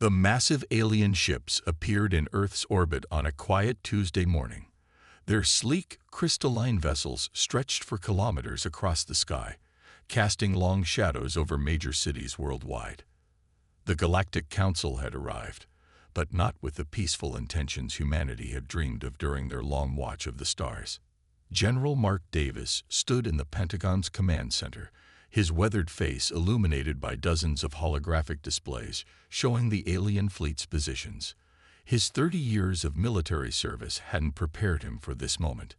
The massive alien ships appeared in Earth's orbit on a quiet Tuesday morning. Their sleek, crystalline vessels stretched for kilometers across the sky, casting long shadows over major cities worldwide. The Galactic Council had arrived, but not with the peaceful intentions humanity had dreamed of during their long watch of the stars. General Mark Davis stood in the Pentagon's command center, his weathered face illuminated by dozens of holographic displays showing the alien fleet's positions. His 30 years of military service hadn't prepared him for this moment.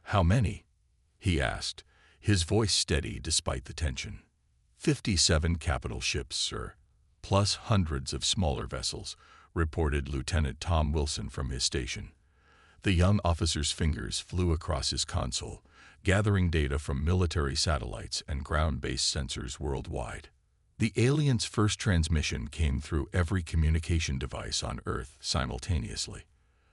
"How many?" he asked, his voice steady despite the tension. 57 capital ships, sir, plus hundreds of smaller vessels," reported Lieutenant Tom Wilson from his station. The young officer's fingers flew across his console, gathering data from military satellites and ground-based sensors worldwide. The aliens' first transmission came through every communication device on Earth simultaneously.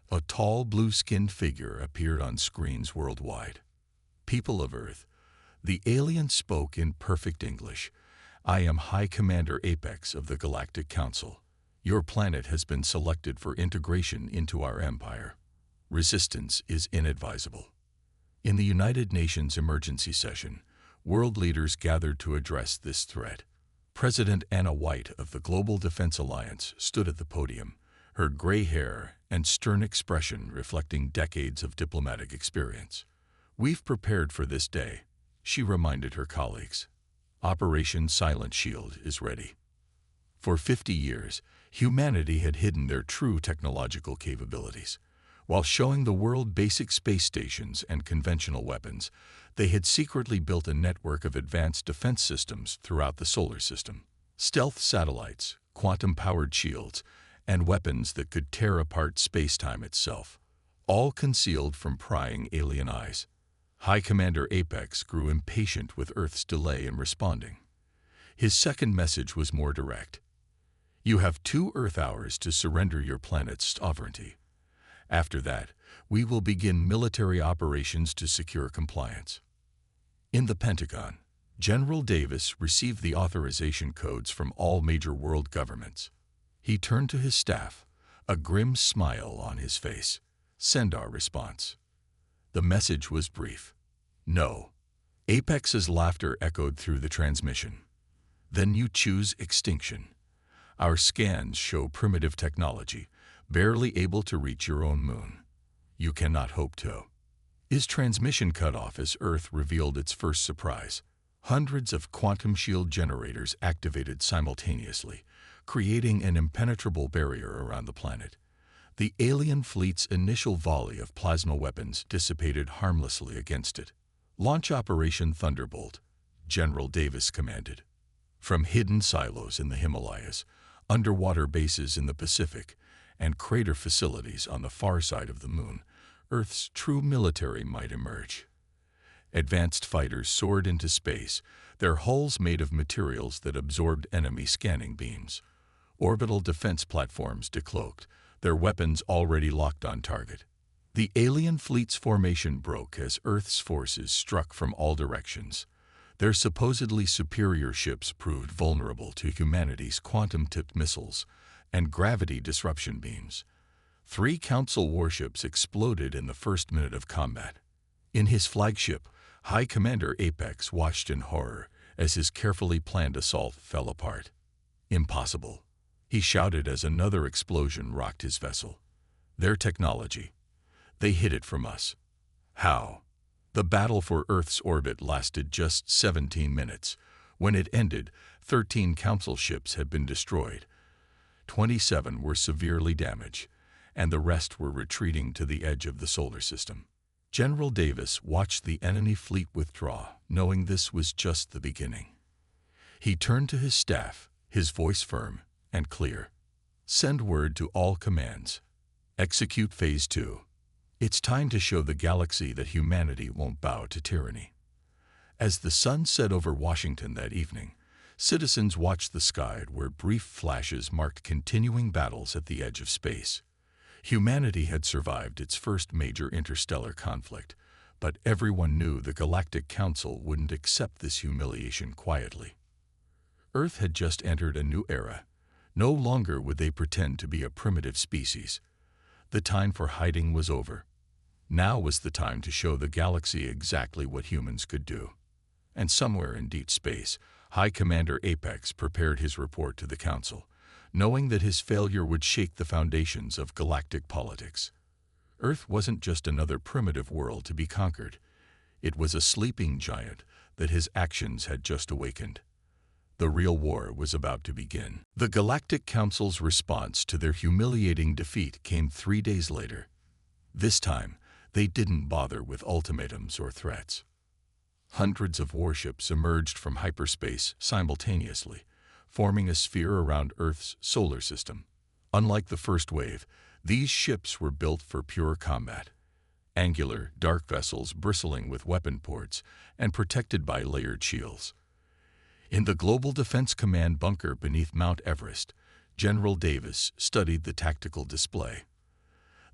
A tall, blue-skinned figure appeared on screens worldwide. "People of Earth," the alien spoke in perfect English, "I am High Commander Apex of the Galactic Council. Your planet has been selected for integration into our empire. Resistance is inadvisable." In the United Nations emergency session, world leaders gathered to address this threat. President Anna White of the Global Defense Alliance stood at the podium, her gray hair and stern expression reflecting decades of diplomatic experience. "We've prepared for this day," she reminded her colleagues. "Operation Silent Shield is ready." For 50 years, humanity had hidden their true technological capabilities. While showing the world basic space stations and conventional weapons, they had secretly built a network of advanced defense systems throughout the solar system. Stealth satellites, quantum-powered shields, and weapons that could tear apart space-time itself, all concealed from prying alien eyes. High Commander Apex grew impatient with Earth's delay in responding. His second message was more direct. "You have 2 Earth hours to surrender your planet's sovereignty. After that, we will begin military operations to secure compliance." In the Pentagon, General Davis received the authorization codes from all major world governments. He turned to his staff, a grim smile on his face. "Send our response." The message was brief. "No." Apex's laughter echoed through the transmission. "Then you choose extinction. Our scans show primitive technology, barely able to reach your own moon. You cannot hope to." His transmission cut off as Earth revealed its first surprise. Hundreds of quantum shield generators activated simultaneously, creating an impenetrable barrier around the planet. The alien fleet's initial volley of plasma weapons dissipated harmlessly against it. "Launch Operation Thunderbolt," General Davis commanded. From hidden silos in the Himalayas, underwater bases in the Pacific, and crater facilities on the far side of the moon, Earth's true military might emerge. Advanced fighters soared into space, their hulls made of materials that absorbed enemy scanning beams. Orbital defense platforms decloaked, their weapons already locked on target. The alien fleet's formation broke as Earth's forces struck from all directions. Their supposedly superior ships proved vulnerable to humanity's quantum-tipped missiles and gravity disruption beams. 3 Council warships exploded in the first minute of combat. In his flagship, High Commander Apex watched in horror as his carefully planned assault fell apart. "Impossible," he shouted as another explosion rocked his vessel. "Their technology. They hid it from us." "How?" The battle for Earth's orbit lasted just 17 minutes. When it ended, 13 Council ships had been destroyed. 27 were severely damaged, and the rest were retreating to the edge of the solar system. General Davis watched the enemy fleet withdraw, knowing this was just the beginning. He turned to his staff, his voice firm and clear. "Send word to all commands. Execute Phase 2. It's time to show the galaxy that humanity won't bow to tyranny." As the sun set over Washington that evening, citizens watched the sky where brief flashes marked continuing battles at the edge of space. Humanity had survived its first major interstellar conflict, but everyone knew the Galactic Council wouldn't accept this humiliation quietly. Earth had just entered a new era. No longer would they pretend to be a primitive species. The time for hiding was over. Now was the time to show the galaxy exactly what humans could do. And somewhere in deep space, High Commander Apex prepared his report to the Council, knowing that his failure would shake the foundations of galactic politics. Earth wasn't just another primitive world to be conquered. It was a sleeping giant that his actions had just awakened. The real war was about to begin. The Galactic Council's response to their humiliating defeat came 3 days later. This time, they didn't bother with ultimatums or threats. Hundreds of warships emerged from hyperspace simultaneously, forming a sphere around Earth's solar system. Unlike the first wave, these ships were built for pure combat. Angular, dark vessels bristling with weapon ports and protected by layered shields. In the Global Defense Command bunker beneath Mount Everest, General Davis studied the tactical display.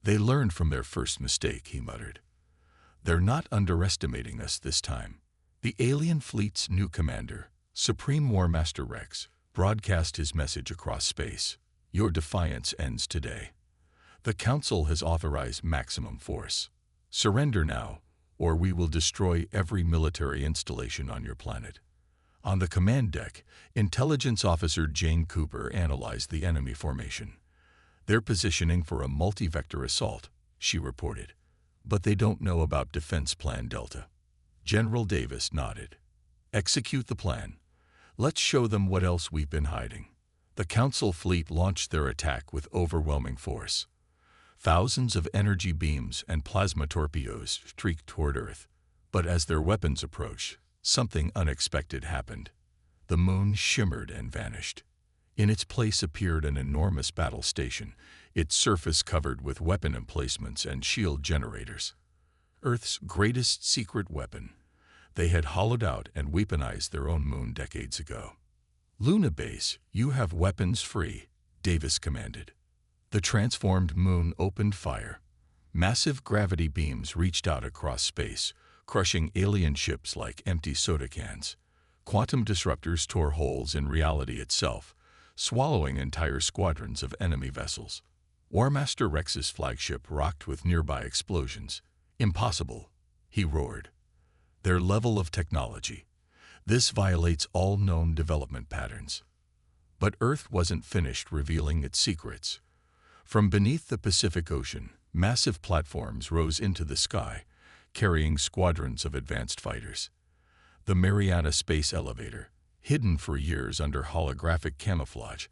"They learned from their first mistake," he muttered. "They're not underestimating us this time." The alien fleet's new commander, Supreme War Master Rex, broadcast his message across space. "Your defiance ends today. The Council has authorized maximum force. Surrender now, or we will destroy every military installation on your planet." On the command deck, Intelligence Officer Jane Cooper analyzed the enemy formation. "They're positioning for a multi-vector assault," she reported. "But they don't know about Defense Plan Delta." General Davis nodded. "Execute the plan. Let's show them what else we've been hiding." The Council fleet launched their attack with overwhelming force. Thousands of energy beams and plasma torpedoes streaked toward Earth. But as their weapons approached, something unexpected happened. The moon shimmered and vanished. In its place appeared an enormous battle station, its surface covered with weapon emplacements and shield generators. Earth's greatest secret weapon. They had hollowed out and weaponized their own moon decades ago. "Luna Base, you have weapons free," Davis commanded. The transformed moon opened fire. Massive gravity beams reached out across space, crushing alien ships like empty soda cans. Quantum disruptors tore holes in reality itself, swallowing entire squadrons of enemy vessels. War Master Rex's flagship rocked with nearby explosions. "Impossible," he roared. "Their level of technology. This violates all known development patterns." But Earth wasn't finished revealing its secrets. From beneath the Pacific Ocean, massive platforms rose into the sky, carrying squadrons of advanced fighters. The Mariana Space Elevator, hidden for years under holographic camouflage,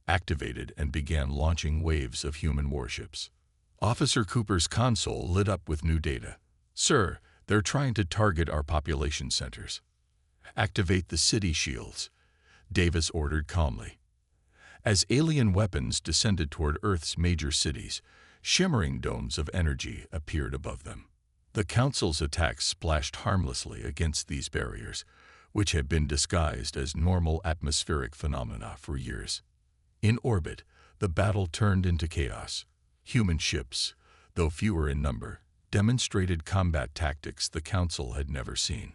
activated and began launching waves of human warships. Officer Cooper's console lit up with new data. "Sir, they're trying to target our population centers." "Activate the city shields," Davis ordered calmly. As alien weapons descended toward Earth's major cities, shimmering domes of energy appeared above them. The Council's attacks splashed harmlessly against these barriers, which had been disguised as normal atmospheric phenomena for years. In orbit, the battle turned into chaos. Human ships, though fewer in number, demonstrated combat tactics the Council had never seen.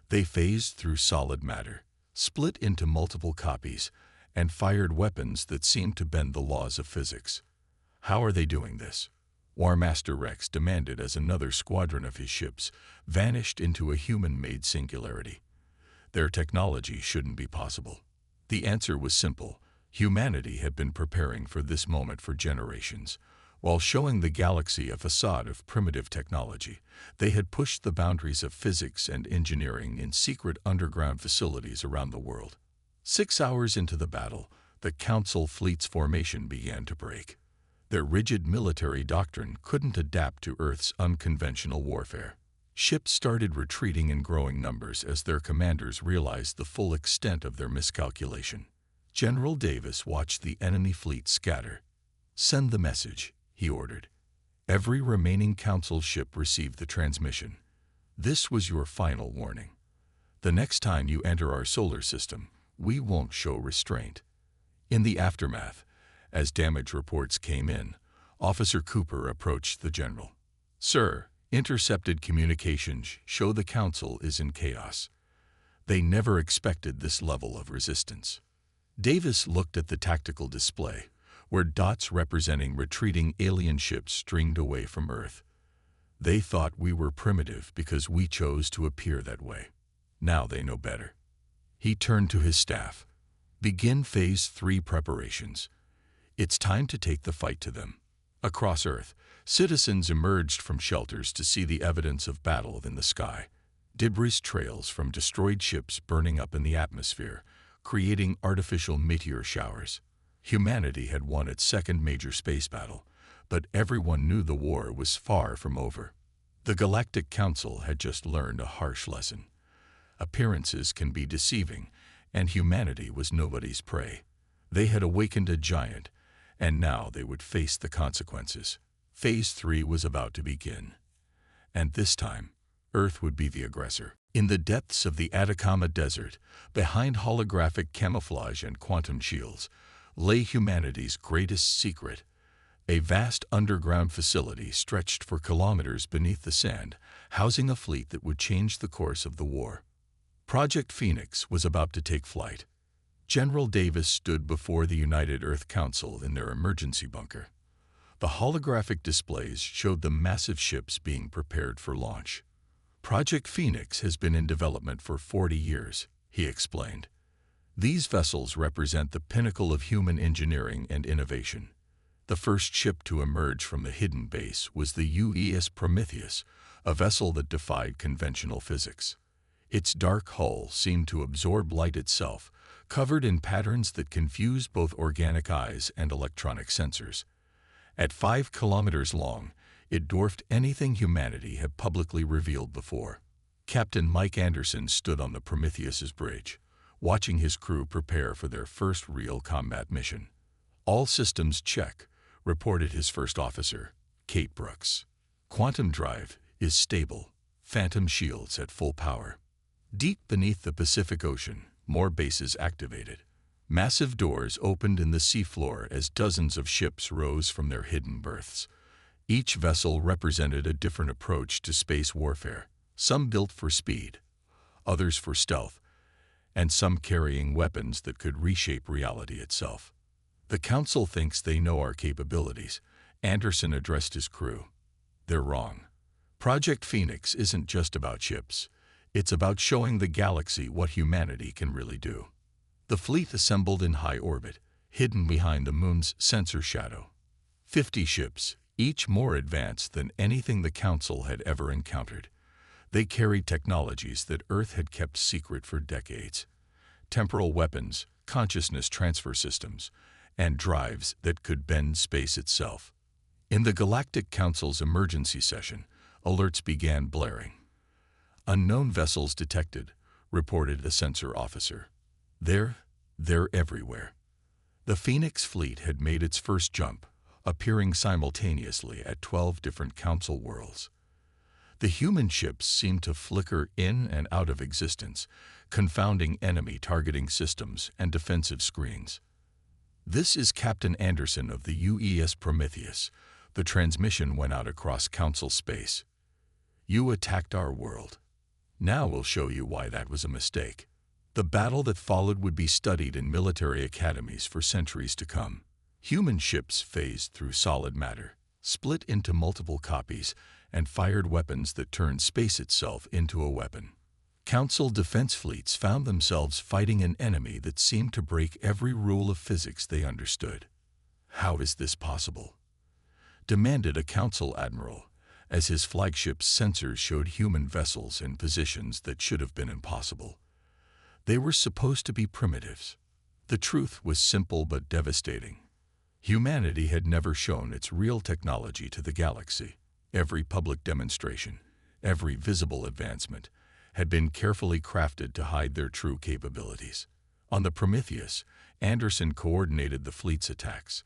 They phased through solid matter, split into multiple copies, and fired weapons that seemed to bend the laws of physics. "How are they doing this?" War Master Rex demanded as another squadron of his ships vanished into a human-made singularity. Their technology shouldn't be possible. The answer was simple. Humanity had been preparing for this moment for generations. While showing the galaxy a facade of primitive technology, they had pushed the boundaries of physics and engineering in secret underground facilities around the world. 6 hours into the battle, the Council fleet's formation began to break. Their rigid military doctrine couldn't adapt to Earth's unconventional warfare. Ships started retreating in growing numbers as their commanders realized the full extent of their miscalculation. General Davis watched the enemy fleet scatter. "Send the message," he ordered. Every remaining Council ship received the transmission. "This was your final warning. The next time you enter our solar system, we won't show restraint." In the aftermath, as damage reports came in, Officer Cooper approached the general. "Sir, intercepted communications show the Council is in chaos. They never expected this level of resistance." Davis looked at the tactical display, where dots representing retreating alien ships stringed away from Earth. They thought we were primitive because we chose to appear that way. Now they know better. He turned to his staff. Begin Phase 3 preparations. It's time to take the fight to them. Across Earth, citizens emerged from shelters to see the evidence of battle in the sky. Debris trails from destroyed ships burning up in the atmosphere, creating artificial meteor showers. Humanity had won its second major space battle, but everyone knew the war was far from over. The Galactic Council had just learned a harsh lesson. Appearances can be deceiving, and humanity was nobody's prey. They had awakened a giant, and now they would face the consequences. Phase 3 was about to begin. And this time, Earth would be the aggressor. In the depths of the Atacama Desert, behind holographic camouflage and quantum shields, lay humanity's greatest secret. A vast underground facility stretched for kilometers beneath the sand, housing a fleet that would change the course of the war. Project Phoenix was about to take flight. General Davis stood before the United Earth Council in their emergency bunker. The holographic displays showed the massive ships being prepared for launch. Project Phoenix has been in development for 40 years, he explained. These vessels represent the pinnacle of human engineering and innovation. The first ship to emerge from the hidden base was the UES Prometheus, a vessel that defied conventional physics. Its dark hull seemed to absorb light itself, covered in patterns that confused both organic eyes and electronic sensors. At 5 kilometers long, it dwarfed anything humanity had publicly revealed before. Captain Mike Anderson stood on the Prometheus's bridge, watching his crew prepare for their first real combat mission. All systems check, reported his first officer, Kate Brooks. Quantum drive is stable, phantom shields at full power. Deep beneath the Pacific Ocean, more bases activated. Massive doors opened in the seafloor as dozens of ships rose from their hidden berths. Each vessel represented a different approach to space warfare, some built for speed, others for stealth, and some carrying weapons that could reshape reality itself. The Council thinks they know our capabilities, Anderson addressed his crew. They're wrong. Project Phoenix isn't just about ships. It's about showing the galaxy what humanity can really do. The fleet assembled in high orbit, hidden behind the moon's sensor shadow. 50 ships, each more advanced than anything the Council had ever encountered. They carried technologies that Earth had kept secret for decades. Temporal weapons, consciousness transfer systems, and drives that could bend space itself. In the Galactic Council's emergency session, alerts began blaring. Unknown vessels detected, reported a sensor officer. They're everywhere. The Phoenix fleet had made its first jump, appearing simultaneously at 12 different Council worlds. The human ships seemed to flicker in and out of existence, confounding enemy targeting systems and defensive screens. This is Captain Anderson of the UES Prometheus. The transmission went out across Council space. You attacked our world. Now we'll show you why that was a mistake. The battle that followed would be studied in military academies for centuries to come. Human ships phased through solid matter, split into multiple copies, and fired weapons that turned space itself into a weapon. Council defense fleets found themselves fighting an enemy that seemed to break every rule of physics they understood. How is this possible? Demanded a Council admiral, as his flagship's sensors showed human vessels in positions that should have been impossible. They were supposed to be primitives. The truth was simple but devastating. Humanity had never shown its real technology to the galaxy. Every public demonstration, every visible advancement, had been carefully crafted to hide their true capabilities. On the Prometheus, Anderson coordinated the fleet's attacks.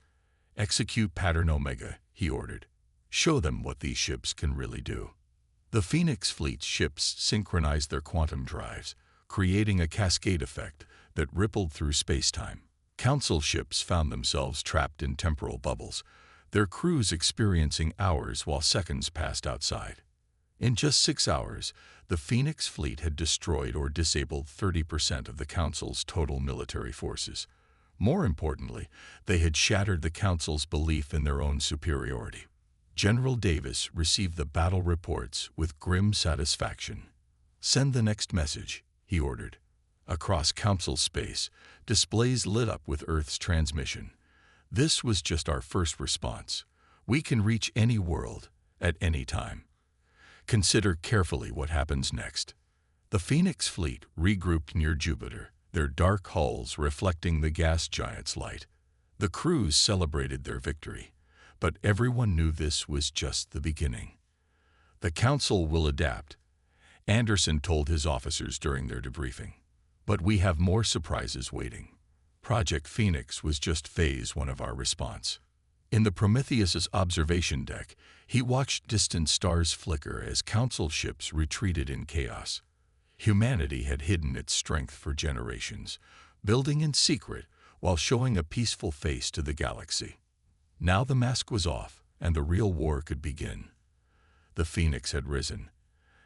Execute Pattern Omega, he ordered. Show them what these ships can really do. The Phoenix fleet's ships synchronized their quantum drives, creating a cascade effect that rippled through space-time. Council ships found themselves trapped in temporal bubbles, their crews experiencing hours while seconds passed outside. In just 6 hours, the Phoenix fleet had destroyed or disabled 30% of the Council's total military forces. More importantly, they had shattered the Council's belief in their own superiority. General Davis received the battle reports with grim satisfaction. "Send the next message," he ordered. Across Council space, displays lit up with Earth's transmission. "This was just our first response. We can reach any world, at any time. Consider carefully what happens next." The Phoenix fleet regrouped near Jupiter, their dark hulls reflecting the gas giant's light. The crews celebrated their victory, but everyone knew this was just the beginning. "The Council will adapt," Anderson told his officers during their debriefing. "But we have more surprises waiting." Project Phoenix was just phase one of our response. In the Prometheus's observation deck, he watched distant stars flicker as Council ships retreated in chaos. Humanity had hidden its strength for generations, building in secret while showing a peaceful face to the galaxy. Now the mask was off, and the real war could begin. The Phoenix had risen,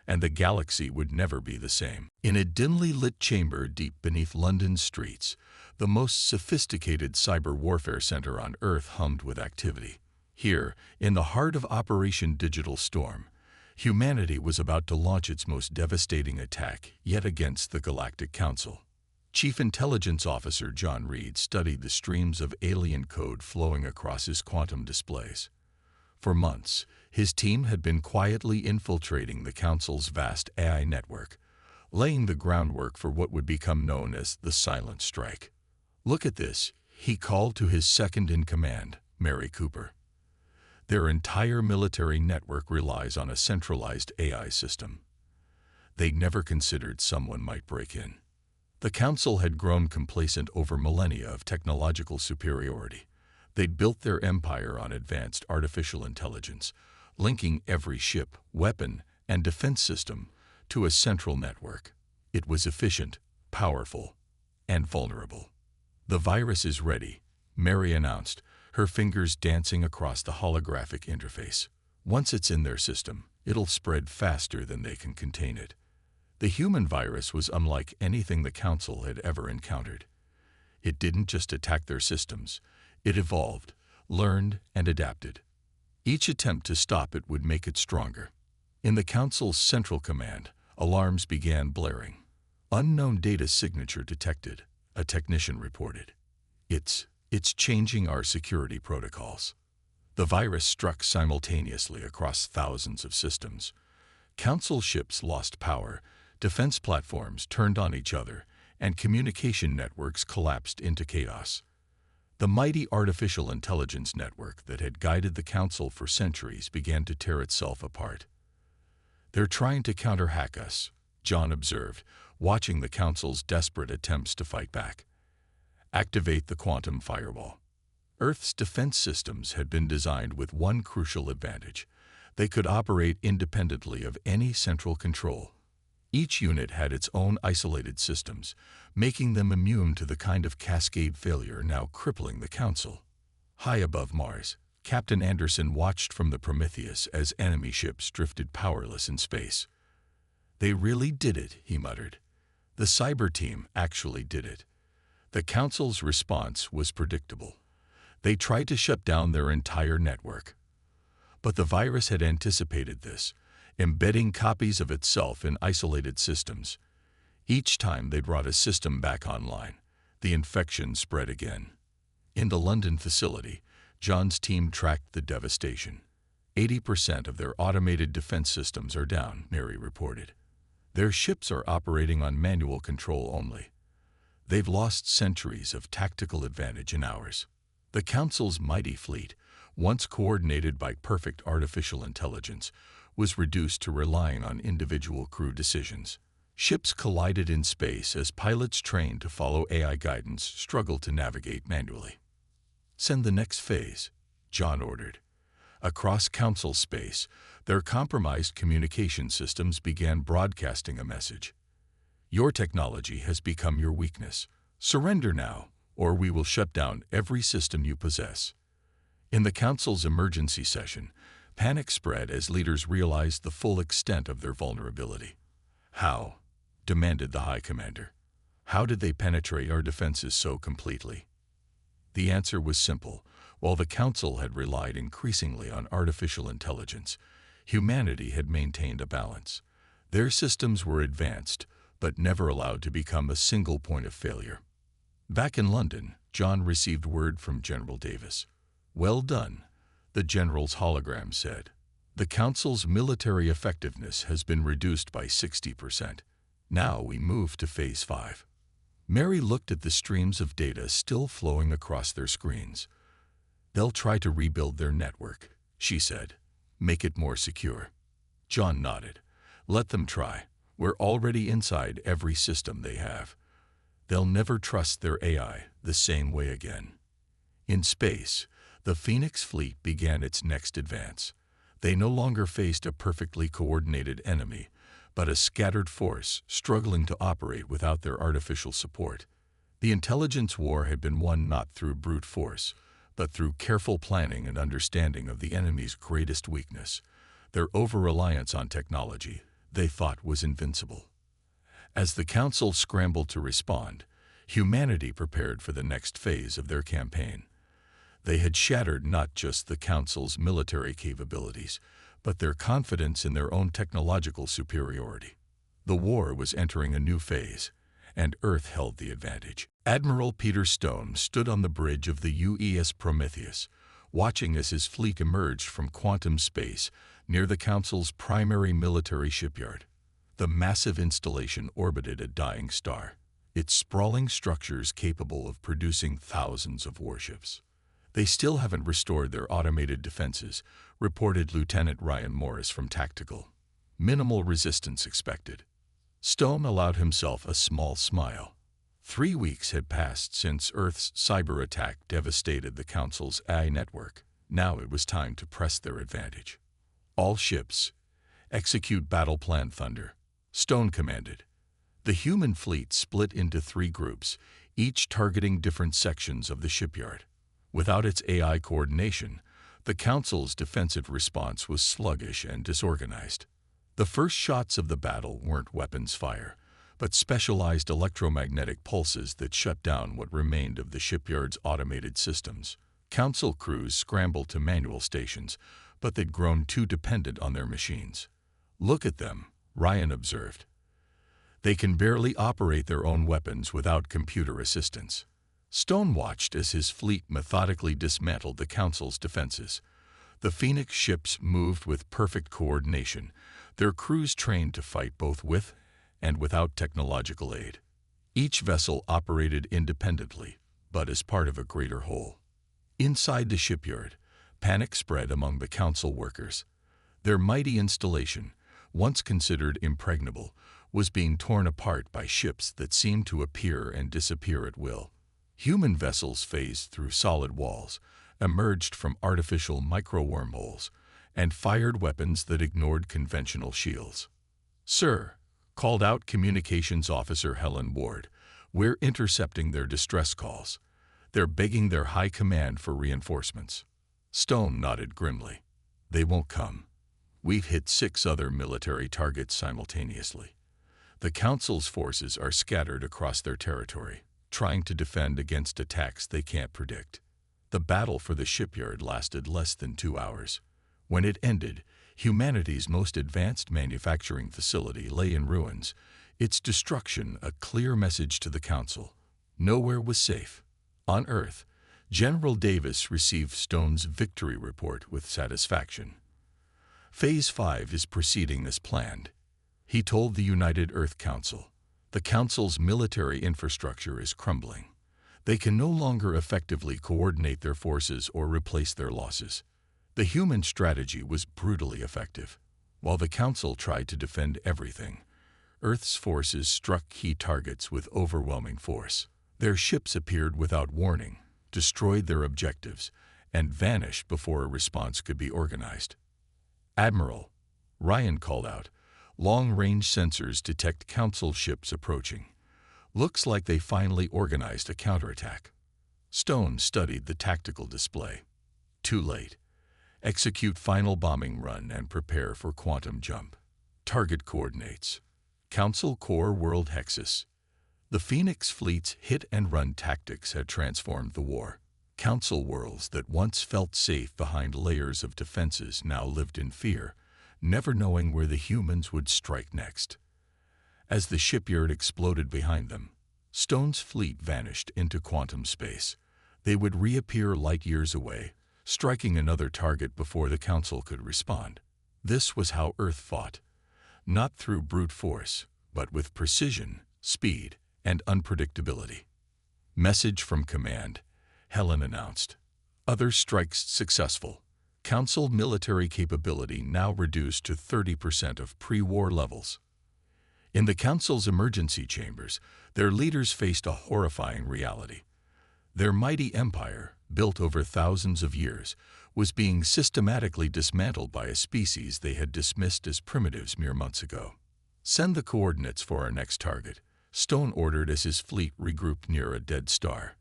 and the galaxy would never be the same. In a dimly lit chamber deep beneath London's streets, the most sophisticated cyber warfare center on Earth hummed with activity. Here, in the heart of Operation Digital Storm, humanity was about to launch its most devastating attack yet against the Galactic Council. Chief Intelligence Officer John Reed studied the streams of alien code flowing across his quantum displays. For months, his team had been quietly infiltrating the Council's vast AI network, laying the groundwork for what would become known as the Silent Strike. "Look at this," he called to his second-in-command, Mary Cooper. "Their entire military network relies on a centralized AI system. They never considered someone might break in." The Council had grown complacent over millennia of technological superiority. They'd built their empire on advanced artificial intelligence, linking every ship, weapon, and defense system to a central network. It was efficient, powerful, and vulnerable. "The virus is ready," Mary announced, her fingers dancing across the holographic interface. "Once it's in their system, it'll spread faster than they can contain it." The human virus was unlike anything the Council had ever encountered. It didn't just attack their systems. It evolved, learned, and adapted. Each attempt to stop it would make it stronger. In the Council's central command, alarms began blaring. "Unknown data signature detected," a technician reported. It's changing our security protocols." The virus struck simultaneously across thousands of systems. Council ships lost power, defense platforms turned on each other, and communication networks collapsed into chaos. The mighty artificial intelligence network that had guided the Council for centuries began to tear itself apart. "They're trying to counter-hack us," John observed, watching the Council's desperate attempts to fight back. "Activate the quantum firewall." Earth's defense systems had been designed with one crucial advantage. They could operate independently of any central control. Each unit had its own isolated systems, making them immune to the kind of cascade failure now crippling the Council. High above Mars, Captain Anderson watched from the Prometheus as enemy ships drifted powerless in space. "They really did it," he muttered. "The cyber team actually did it." The Council's response was predictable. They tried to shut down their entire network. But the virus had anticipated this, embedding copies of itself in isolated systems. Each time they brought a system back online, the infection spread again. In the London facility, John's team tracked the devastation. 80% of their automated defense systems are down, Mary reported. Their ships are operating on manual control only. They've lost centuries of tactical advantage in hours. The Council's mighty fleet, once coordinated by perfect artificial intelligence, was reduced to relying on individual crew decisions. Ships collided in space as pilots trained to follow AI guidance struggled to navigate manually. "Send the next phase," John ordered. Across Council space, their compromised communication systems began broadcasting a message. "Your technology has become your weakness. Surrender now, or we will shut down every system you possess." In the Council's emergency session, panic spread as leaders realized the full extent of their vulnerability. "How?" demanded the High Commander. "How did they penetrate our defenses so completely?" The answer was simple. While the Council had relied increasingly on artificial intelligence, humanity had maintained a balance. Their systems were advanced, but never allowed to become a single point of failure. Back in London, John received word from General Davis. "Well done," the general's hologram said. "The Council's military effectiveness has been reduced by 60%. Now we move to Phase 5. Mary looked at the streams of data still flowing across their screens. "They'll try to rebuild their network," she said. "Make it more secure." John nodded. "Let them try. We're already inside every system they have. They'll never trust their AI the same way again." In space, the Phoenix fleet began its next advance. They no longer faced a perfectly coordinated enemy, but a scattered force struggling to operate without their artificial support. The intelligence war had been won not through brute force, but through careful planning and understanding of the enemy's greatest weakness. Their over-reliance on technology, they thought, was invincible. As the Council scrambled to respond, humanity prepared for the next phase of their campaign. They had shattered not just the Council's military capabilities, but their confidence in their own technological superiority. The war was entering a new phase, and Earth held the advantage. Admiral Peter Stone stood on the bridge of the UES Prometheus, watching as his fleet emerged from quantum space near the Council's primary military shipyard. The massive installation orbited a dying star, its sprawling structures capable of producing thousands of warships. "They still haven't restored their automated defenses," reported Lieutenant Ryan Morris from Tactical. "Minimal resistance expected." Stone allowed himself a small smile. 3 weeks had passed since Earth's cyber attack devastated the Council's AI network. Now it was time to press their advantage. "All ships, execute Battle Plan Thunder," Stone commanded. The human fleet split into 3 groups, each targeting different sections of the shipyard. Without its AI coordination, the Council's defensive response was sluggish and disorganized. The first shots of the battle weren't weapons fire, but specialized electromagnetic pulses that shut down what remained of the shipyard's automated systems. Council crews scrambled to manual stations, but they'd grown too dependent on their machines. "Look at them," Ryan observed. "They can barely operate their own weapons without computer assistance." Stone watched as his fleet methodically dismantled the Council's defenses. The Phoenix ships moved with perfect coordination, their crews trained to fight both with and without technological aid. Each vessel operated independently, but as part of a greater whole. Inside the shipyard, panic spread among the Council workers. Their mighty installation, once considered impregnable, was being torn apart by ships that seemed to appear and disappear at will. Human vessels phased through solid walls, emerged from artificial micro-wormholes, and fired weapons that ignored conventional shields. "Sir," called out Communications Officer Helen Ward, "we're intercepting their distress calls. They're begging their high command for reinforcements." Stone nodded grimly. "They won't come. We've hit 6 other military targets simultaneously. The Council's forces are scattered across their territory, trying to defend against attacks they can't predict." The battle for the shipyard lasted less than 2 hours. When it ended, humanity's most advanced manufacturing facility lay in ruins, its destruction a clear message to the Council. Nowhere was safe. On Earth, General Davis received Stone's victory report with satisfaction. "Phase 5 is proceeding as planned," he told the United Earth Council. "The Council's military infrastructure is crumbling. They can no longer effectively coordinate their forces or replace their losses." The human strategy was brutally effective. While the Council tried to defend everything, Earth's forces struck key targets with overwhelming force. Their ships appeared without warning, destroyed their objectives, and vanished before a response could be organized. "Admiral," Ryan called out, "long-range sensors detect Council ships approaching. Looks like they finally organized a counterattack." Stone studied the tactical display. "Too late. Execute final bombing run and prepare for quantum jump. Target coordinates: Council Core World Hexus." The Phoenix fleet's hit-and-run tactics had transformed the war. Council worlds that once felt safe behind layers of defenses now lived in fear, never knowing where the humans would strike next. As the shipyard exploded behind them, Stone's fleet vanished into quantum space. They would reappear light years away, striking another target before the Council could respond. This was how Earth fought, not through brute force, but with precision, speed, and unpredictability. Message from Command, Helen announced. Other strikes successful. Council military capability now reduced to 30% of pre-war levels. In the Council's emergency chambers, their leaders faced a horrifying reality. Their mighty empire, built over thousands of years, was being systematically dismantled by a species they had dismissed as primitives mere months ago. "Send the coordinates for our next target," Stone ordered as his fleet regrouped near a dead star.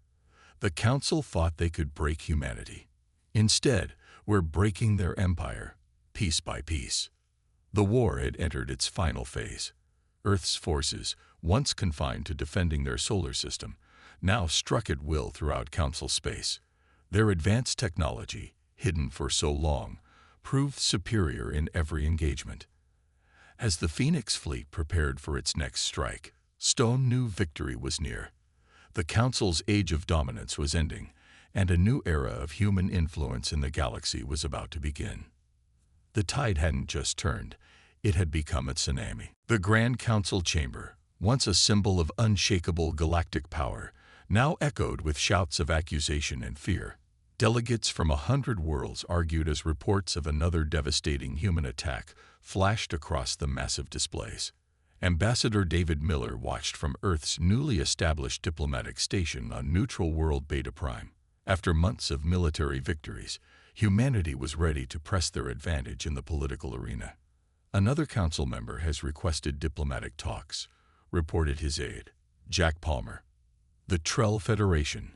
The Council thought they could break humanity. Instead, we're breaking their empire, piece by piece. The war had entered its final phase. Earth's forces, once confined to defending their solar system, now struck at will throughout Council space. Their advanced technology, hidden for so long, proved superior in every engagement. As the Phoenix fleet prepared for its next strike, Stone knew victory was near. The Council's age of dominance was ending, and a new era of human influence in the galaxy was about to begin. The tide hadn't just turned, it had become a tsunami. The Grand Council chamber, once a symbol of unshakable galactic power, now echoed with shouts of accusation and fear. Delegates from 100 worlds argued as reports of another devastating human attack flashed across the massive displays. Ambassador David Miller watched from Earth's newly established diplomatic station on neutral world Beta Prime. After months of military victories, humanity was ready to press their advantage in the political arena. "Another council member has requested diplomatic talks," reported his aide, Jack Palmer. "The Trell Federation.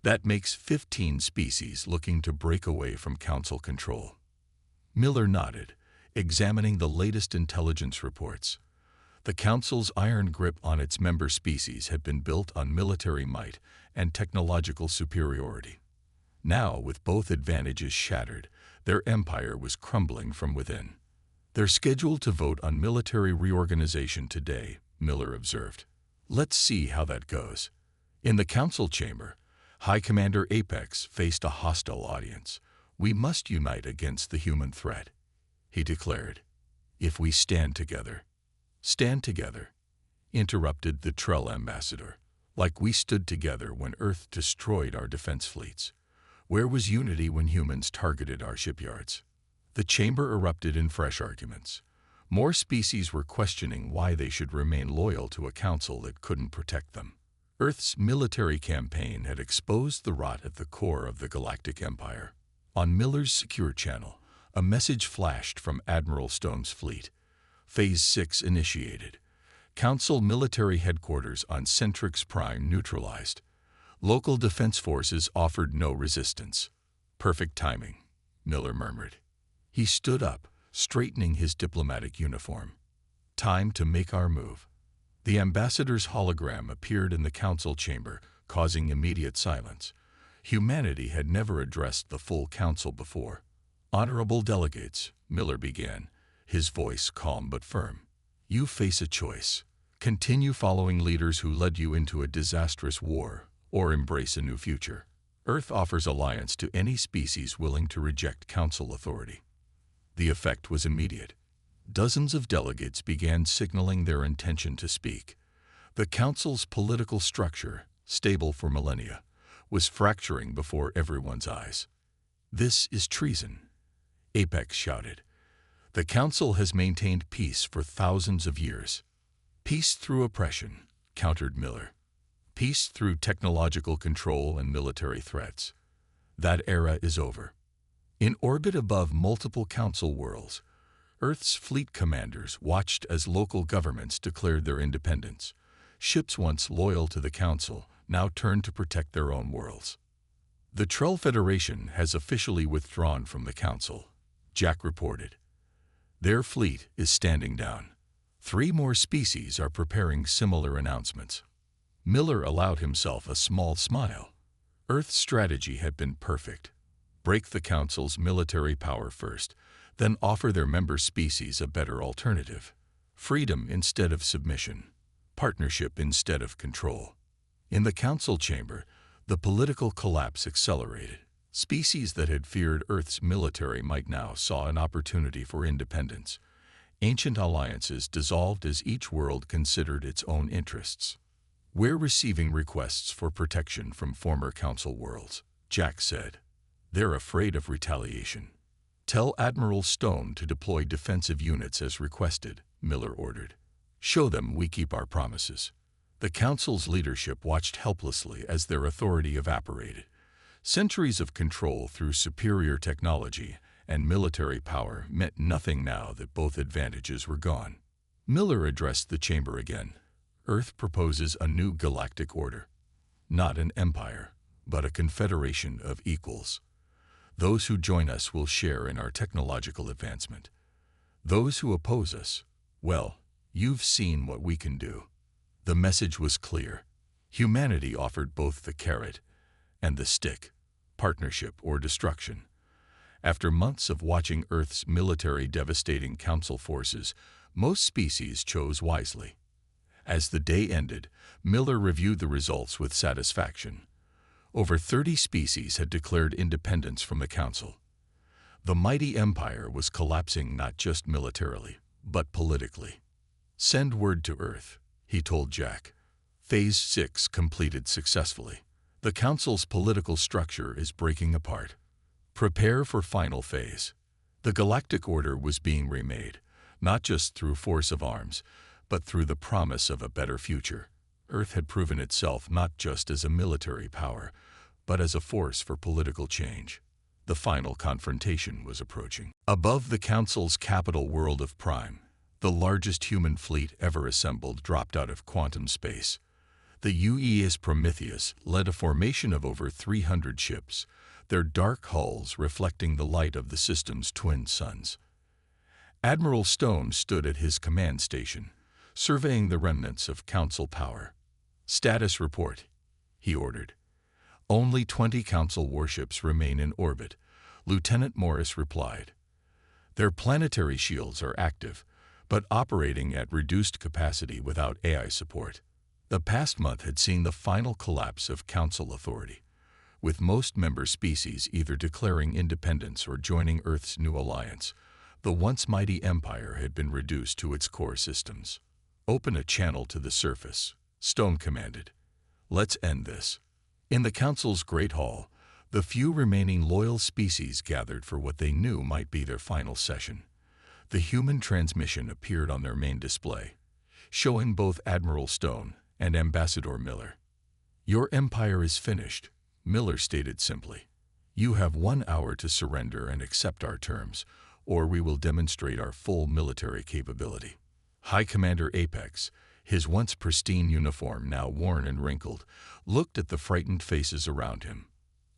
That makes 15 species looking to break away from council control." Miller nodded, examining the latest intelligence reports. The Council's iron grip on its member species had been built on military might and technological superiority. Now, with both advantages shattered, their empire was crumbling from within. "They're scheduled to vote on military reorganization today," Miller observed. "Let's see how that goes." In the Council chamber, High Commander Apex faced a hostile audience. "We must unite against the human threat," he declared. "If we stand together." "Stand together," interrupted the Trell ambassador, "like we stood together when Earth destroyed our defense fleets. Where was unity when humans targeted our shipyards?" The chamber erupted in fresh arguments. More species were questioning why they should remain loyal to a council that couldn't protect them. Earth's military campaign had exposed the rot at the core of the Galactic Empire. On Miller's secure channel, a message flashed from Admiral Stone's fleet. Phase 6 initiated. Council military headquarters on Centrix Prime neutralized. Local defense forces offered no resistance. "Perfect timing," Miller murmured. He stood up, straightening his diplomatic uniform. "Time to make our move." The ambassador's hologram appeared in the council chamber, causing immediate silence. Humanity had never addressed the full council before. "Honorable delegates," Miller began, his voice calm but firm. "You face a choice. Continue following leaders who led you into a disastrous war, or embrace a new future. Earth offers alliance to any species willing to reject council authority." The effect was immediate. Dozens of delegates began signaling their intention to speak. The council's political structure, stable for millennia, was fracturing before everyone's eyes. "This is treason," Apex shouted. "The council has maintained peace for thousands of years." "Peace through oppression," countered Miller. "Peace through technological control and military threats. That era is over." In orbit above multiple council worlds, Earth's fleet commanders watched as local governments declared their independence. Ships once loyal to the Council now turned to protect their own worlds. "The Trell Federation has officially withdrawn from the Council," Jack reported. "Their fleet is standing down. 3 more species are preparing similar announcements." Miller allowed himself a small smile. Earth's strategy had been perfect. Break the Council's military power first, then offer their member species a better alternative. Freedom instead of submission. Partnership instead of control. In the Council chamber, the political collapse accelerated. Species that had feared Earth's military might now saw an opportunity for independence. Ancient alliances dissolved as each world considered its own interests. "We're receiving requests for protection from former Council worlds," Jack said. "They're afraid of retaliation." "Tell Admiral Stone to deploy defensive units as requested," Miller ordered. "Show them we keep our promises." The Council's leadership watched helplessly as their authority evaporated. Centuries of control through superior technology and military power meant nothing now that both advantages were gone. Miller addressed the chamber again. "Earth proposes a new galactic order. Not an empire, but a confederation of equals. Those who join us will share in our technological advancement. Those who oppose us, well, you've seen what we can do." The message was clear. Humanity offered both the carrot and the stick, partnership or destruction. After months of watching Earth's military devastating Council forces, most species chose wisely. As the day ended, Miller reviewed the results with satisfaction. Over 30 species had declared independence from the Council. The mighty empire was collapsing not just militarily, but politically. "Send word to Earth," he told Jack. "Phase 6 completed successfully. The Council's political structure is breaking apart. Prepare for final phase." The Galactic Order was being remade, not just through force of arms, but through the promise of a better future. Earth had proven itself not just as a military power, but as a force for political change. The final confrontation was approaching. Above the Council's capital world of Prime, the largest human fleet ever assembled dropped out of quantum space. The UES Prometheus led a formation of over 300 ships, their dark hulls reflecting the light of the system's twin suns. Admiral Stone stood at his command station, surveying the remnants of Council power. "Status report," he ordered. "Only 20 Council warships remain in orbit," Lieutenant Morris replied. "Their planetary shields are active, but operating at reduced capacity without AI support." The past month had seen the final collapse of Council authority, with most member species either declaring independence or joining Earth's new alliance. The once mighty empire had been reduced to its core systems. "Open a channel to the surface," Stone commanded. "Let's end this." In the Council's Great Hall, the few remaining loyal species gathered for what they knew might be their final session. The human transmission appeared on their main display, showing both Admiral Stone and Ambassador Miller. "Your empire is finished," Miller stated simply. "You have 1 hour to surrender and accept our terms, or we will demonstrate our full military capability." High Commander Apex, his once pristine uniform now worn and wrinkled, looked at the frightened faces around him.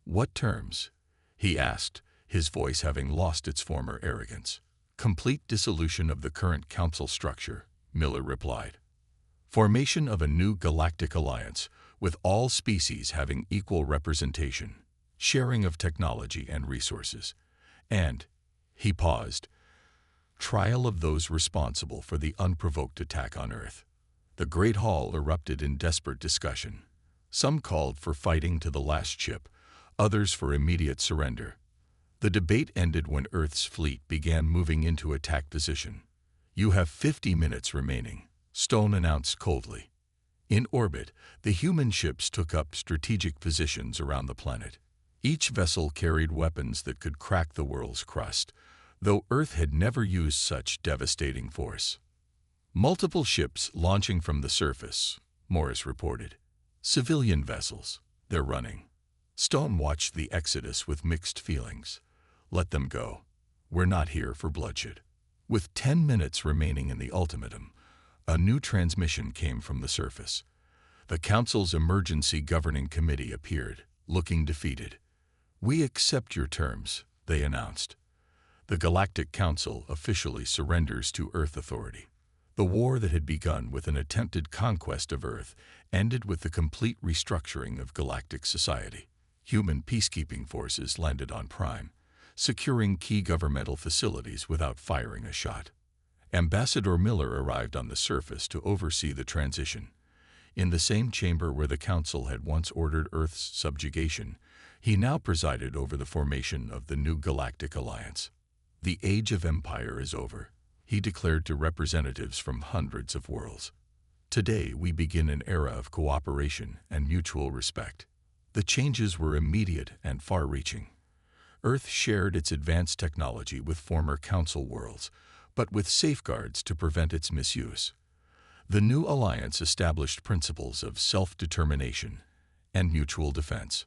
"What terms?" he asked, his voice having lost its former arrogance. "Complete dissolution of the current Council structure," Miller replied. "Formation of a new galactic alliance, with all species having equal representation, sharing of technology and resources, and," he paused, "trial of those responsible for the unprovoked attack on Earth." The Great Hall erupted in desperate discussion. Some called for fighting to the last ship, others for immediate surrender. The debate ended when Earth's fleet began moving into attack position. "You have 50 minutes remaining," Stone announced coldly. In orbit, the human ships took up strategic positions around the planet. Each vessel carried weapons that could crack the world's crust, though Earth had never used such devastating force. "Multiple ships launching from the surface," Morris reported. "Civilian vessels. They're running." Stone watched the exodus with mixed feelings. Let them go. We're not here for bloodshed. With 10 minutes remaining in the ultimatum, a new transmission came from the surface. The Council's Emergency Governing Committee appeared, looking defeated. "We accept your terms," they announced. The Galactic Council officially surrenders to Earth authority. The war that had begun with an attempted conquest of Earth ended with the complete restructuring of galactic society. human peacekeeping forces landed on Prime, securing key governmental facilities without firing a shot. Ambassador Miller arrived on the surface to oversee the transition. In the same chamber where the Council had once ordered Earth's subjugation, he now presided over the formation of the new Galactic Alliance. The Age of Empire is over, he declared to representatives from hundreds of worlds. Today we begin an era of cooperation and mutual respect. The changes were immediate and far-reaching. Earth shared its advanced technology with former Council worlds, but with safeguards to prevent its misuse. The new alliance established principles of self-determination and mutual defense.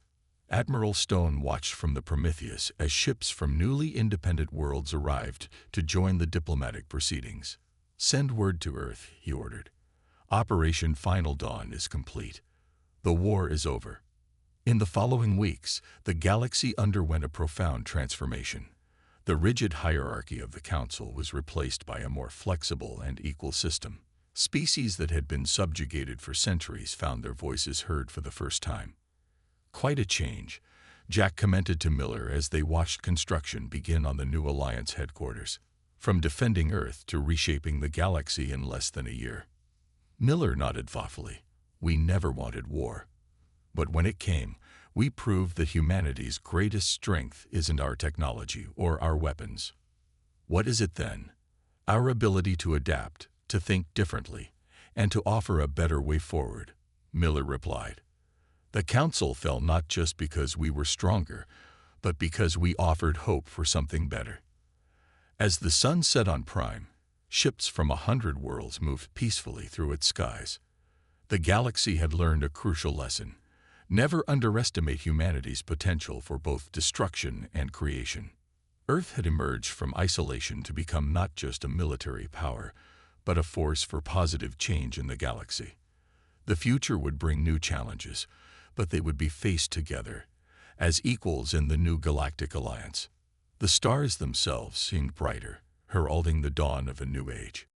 Admiral Stone watched from the Prometheus as ships from newly independent worlds arrived to join the diplomatic proceedings. "Send word to Earth," he ordered. "Operation Final Dawn is complete. The war is over." In the following weeks, the galaxy underwent a profound transformation. The rigid hierarchy of the Council was replaced by a more flexible and equal system. Species that had been subjugated for centuries found their voices heard for the first time. "Quite a change," Jack commented to Miller as they watched construction begin on the new Alliance headquarters. "From defending Earth to reshaping the galaxy in less than a year." Miller nodded thoughtfully. "We never wanted war. But when it came, we proved that humanity's greatest strength isn't our technology or our weapons. What is it then? Our ability to adapt, to think differently, and to offer a better way forward," Miller replied. "The Council fell not just because we were stronger, but because we offered hope for something better." As the sun set on Prime, ships from 100 worlds moved peacefully through its skies. The galaxy had learned a crucial lesson. Never underestimate humanity's potential for both destruction and creation. Earth had emerged from isolation to become not just a military power, but a force for positive change in the galaxy. The future would bring new challenges, but they would be faced together, as equals in the new Galactic Alliance. The stars themselves seemed brighter, heralding the dawn of a new age.